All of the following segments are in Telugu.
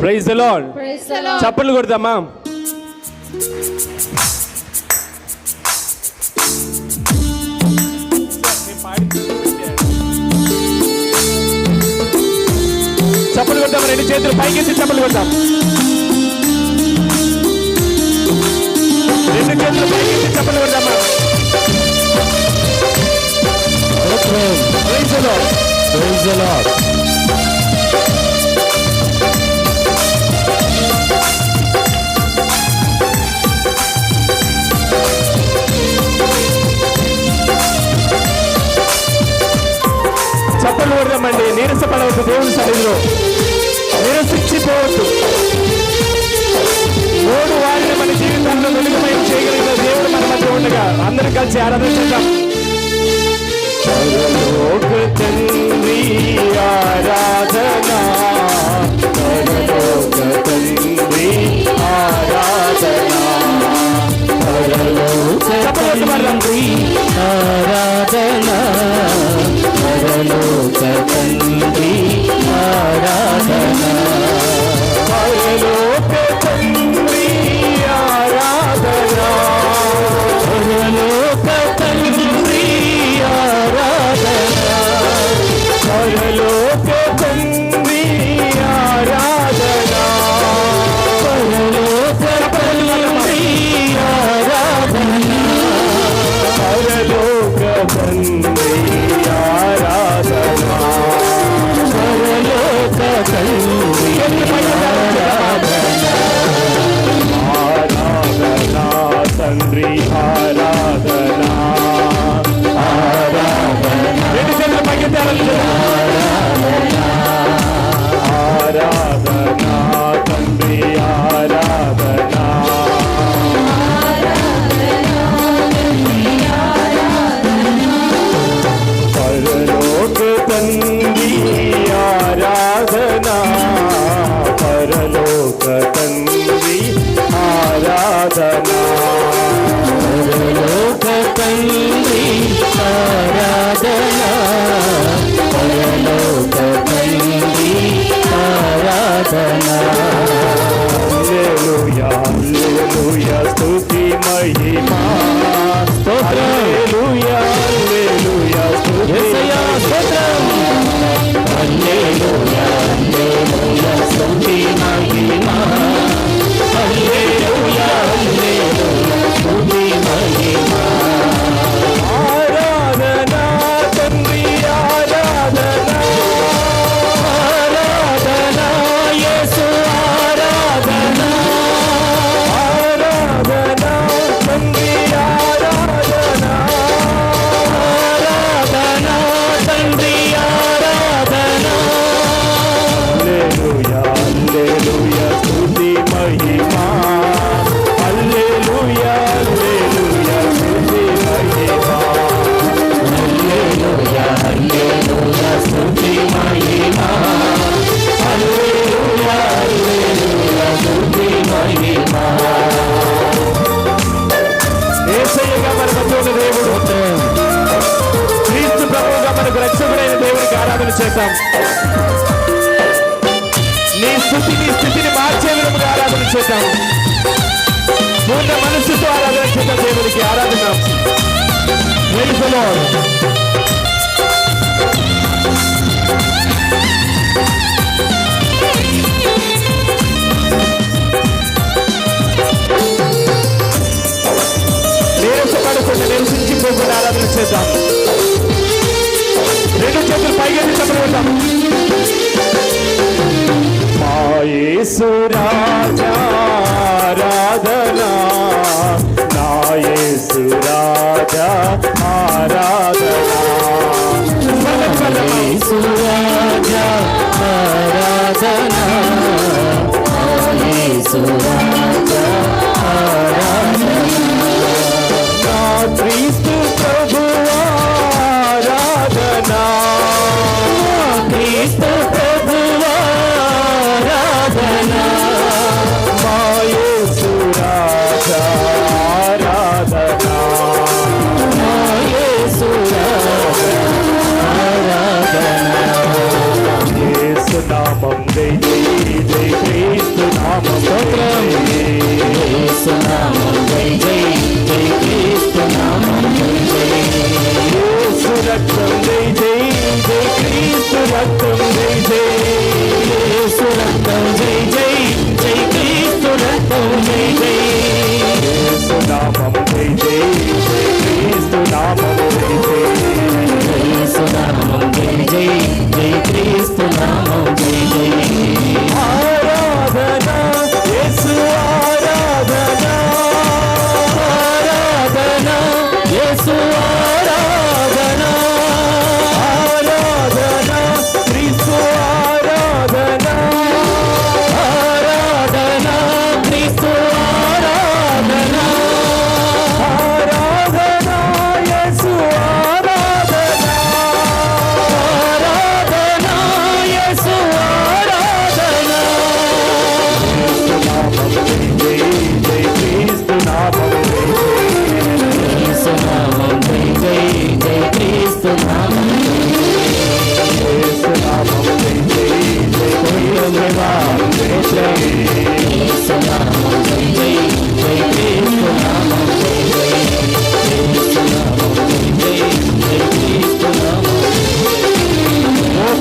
Praise the lord. చప్పట్లు కొడదామా? చప్పట్లు కొడదాం, రెండు చేతులు పైకెత్తి చప్పట్లు కొడదాం. రెండు చేతులు పైకెత్తి చప్పట్లు కొడదామా? Praise the lord. Praise the lord. చప్పట్లు కొడదామండి. నీరసపడవద్దు, దేవుని సన్నిధిలో నిరసించిపోవద్దు. మూడు వారిని మన జీవితంలో వెలుగుమయం చేయగలిగిన దేవుడు మన మధ్య ఉండగా అందరూ కలిసి ఆరాధన చేద్దాం. పరలోక తండ్రి ఆరాధనా, పరలోక తండ్రి ఆరాధనా, పరలోక తండ్రి ఆరాధనా, పరలోక తండ్రి ఆరాధనా, పరలోక తండ్రి ఆరాధనా, పరలోక తండ్రి ఆరాధనా, పరలోక తండ్రి ఆరాధనా, పరలోక తండ్రి ఆరాధనా, పరలోక తండ్రి ఆరాధనా, పరలోక తండ్రి ఆరాధనా, తండ్రి ఆరాధనా, ఆరాధనా, రెండు చేతుల పైకి ఆరాధనా, తండ్రి ఆరాధనా, పరలోక తండ్రి ఆరాధనా, పరలోక తండ్రి ఆరాధనా, పరలోక తండ్రి ఆరాధనా, పరలోక తండ్రి ఆరాధనా. హల్లెలూయా, హల్లెలూయా, స్తుతి మహిమా, హల్లెలూయా, హల్లెలూయా, స్తుతి స్తోత్రం, హల్లెలూయా, హల్లెలూయా, స్తుతి మహిమా, హల్లెలూయా, హల్లెలూయా, స్తుతి మహిమా. ఆరాధనా తండ్రి ఆరాధనా, ఆరాధనా యేసు ఆరాధనా, ఆరాధనా తండ్రి ఆరాధనా, ఆరాధనా తండ్రి ఆరాధనా, హల్లెలూయా, హల్లెలూయా, స్తుతి మహిమా, హల్లెలూయా, హల్లెలూయా, స్తుతి మహిమా, హల్లెలూయా, హల్లెలూయా, స్తుతి మహిమా, హల్లెలూయా, హల్లెలూయా, స్తుతి మహిమా. యేసయ్యగా మన మధ్య ఉన్న దేవుడు, క్రీస్తు ప్రభువుగా మనకు రక్షకుడైన దేవునికి ఆరాధన చేద్దాం. నీ స్థితిని మార్చే విధముగా ఆరాధన చేద్దాం. పూర్ణ మనస్సుతో ఆరాధన చేద్దాం. దేవునికి ఆరాధన. Praise the lord. నీరసపడకుండా నిరసించిపోకుండా ఆరాధన చేద్దాం. రెండు చేతులు పైకి చెప్పగలుగుతాం. మా యేసు రాజా ఆరాధనా, నా యేసు రాజా ఆరాధనా, యేసు రాజా ఆరాధనా, యేసు రాజా ఆరాధనా, నా క్రీస్తు ప్రభువా ఆరాధనా, క్రీస్తు ప్రభువా ఆరాధనా, మా యేసు రాజా ఆరాధనా, మా యేసు రాజా ఆరాధనా, యేసు నామం జై జై జై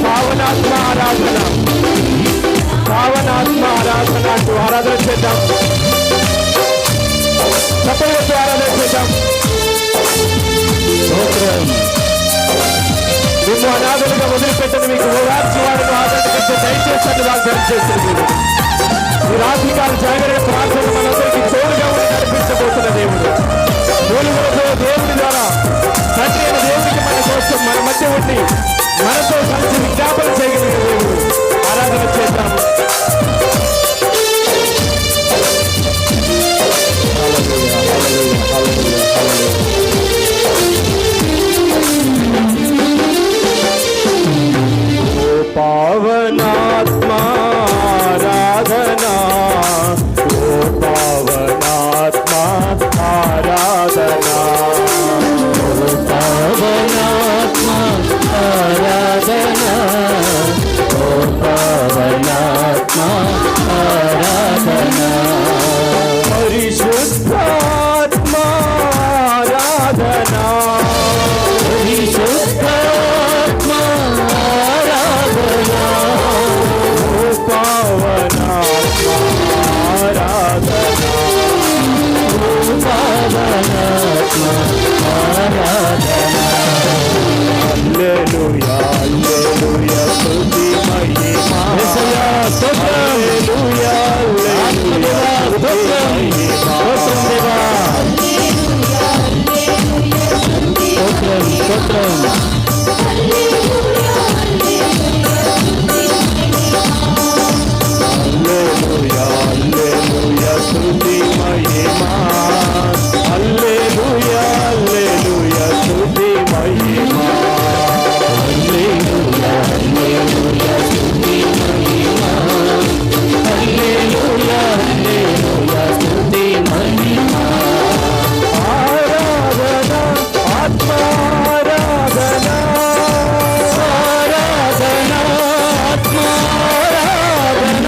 పావనాత్మ ఆరాధన, పావనాత్మ ఆరాధన అంటూ ఆరాధన చేద్దాం. చప్పలతో ఆరాధన చేద్దాం. నిన్ను అనాథలుగా వదిలిపెట్టని మీకు ఓదార్చి వారిని ఆదరణకంటే దయచేసి అని వాగ్దానం చేస్తుంది. ఈ రాత్రికాల జాగ్రత్త ప్రార్థన మనందరికీ తోడుగా ఉండి నడిపించబోతున్న దేవుడు. మూలుగులతో దేవుడి ద్వారా తండ్రి అయిన దేవుడికి మన కోసం మన మధ్య ఉండి మనతో కలిసి విజ్ఞాపన చేయగలిగిన దేవుడు. ఆరాధన చేద్దాం. పావనాత్మా ఆరాధనా, ఓ పావనాత్మా ఆరాధనా, ఓ పావనాత్మా ఆరాధనా, ఓ పావనాత్మా ఆరాధనా, పరిశుద్ధాత్మా ఆరాధనా, పరిశుద్ధాత్మా ఆరాధనా, ఓ పావనాత్మా ఆరాధనా, ఓ పావనాత్మా ఆరాధనా. హల్లెలూయా హల్లెలూయా స్తుతి మహిమా, యేసయ్యా స్తోత్రం, హల్లెలూయా హల్లెలూయా స్తోత్రం, స్తోత్రం దేవా, స్తోత్రం స్తోత్రం. హల్లెలూయా హల్లెలూయా స్తుతి మహిమా, హల్లెలూయా హల్లెలూయా స్తుతి మహిమా, హల్లెలూయా హల్లెలూయా స్తుతి మహిమా, హల్లెలూయా హల్లెలూయా స్తుతి మహిమా. ఆరాధన ఆత్మారాధన, ఆరాధన ఆత్మారాధన,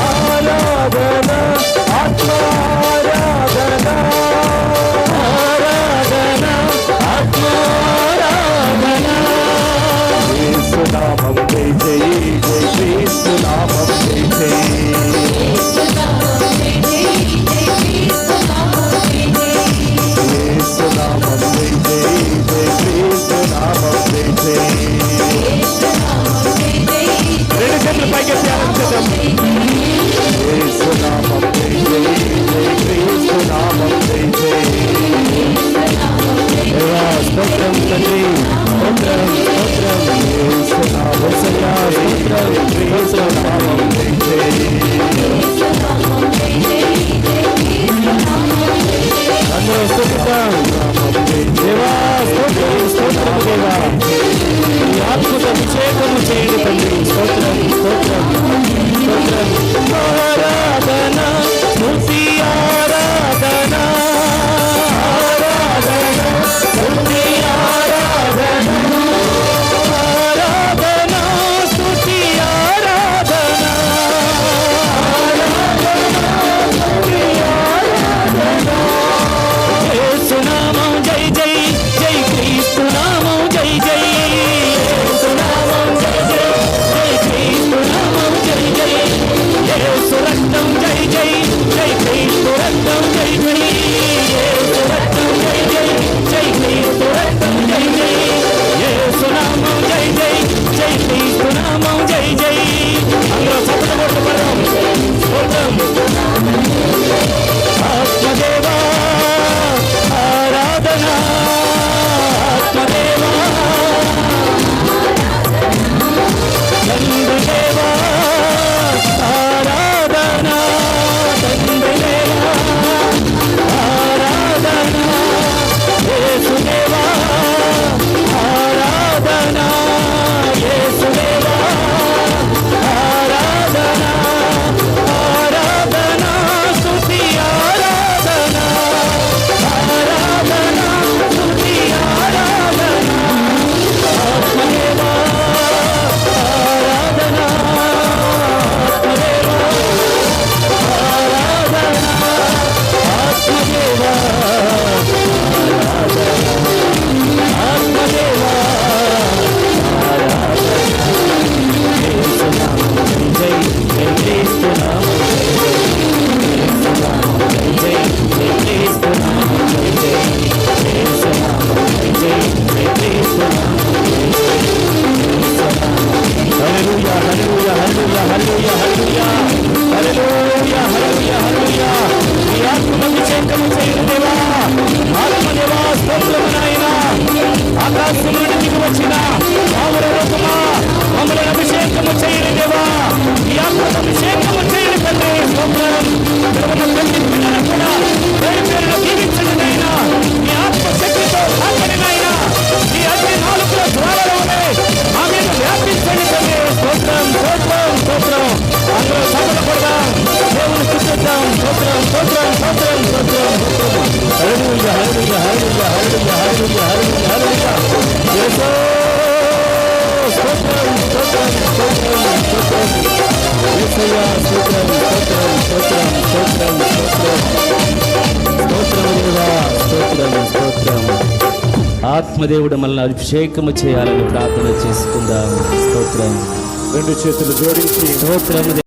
ఆరాధన ఆత్మారాధన, ఆరాధన ఆత్మారాధన. యేసు నామం జై జై జై, క్రీస్తు నామం జై జై, యేసు నామం జై జై, క్రీస్తు నామం జై జై. రెండు చేతులు పైకెత్తి ఆలోచిద్దాం. యేసు నామం జై జై జై, క్రీస్తు నామం జై జై. దేవా స్తోత్రం తండ్రి, స్తోత్రం స్తోత్రం. యేసు నామం స్తోత్రం, క్రీస్తు నామం జై జై. అందరూ స్తుతిద్దాం. దేవా స్తోత్రం స్తోత్రం దేవా, ఈ ఆత్మకు అభిషేకము చేయండి తండ్రి. స్తోత్రం స్తోత్రం స్తోత్రం. ఆరాధన స్తుతి ఆరాధన, ఆరాధన స్తుతి ఆరాధన, ఆరాధన స్తుతి ఆరాధన, ఆత్మదేవుడు మనల్ని అభిషేకము చేయాలని ప్రార్థన చేసుకుందాం. స్తోత్రం. రెండు చేతులు జోడించి స్తోత్రం.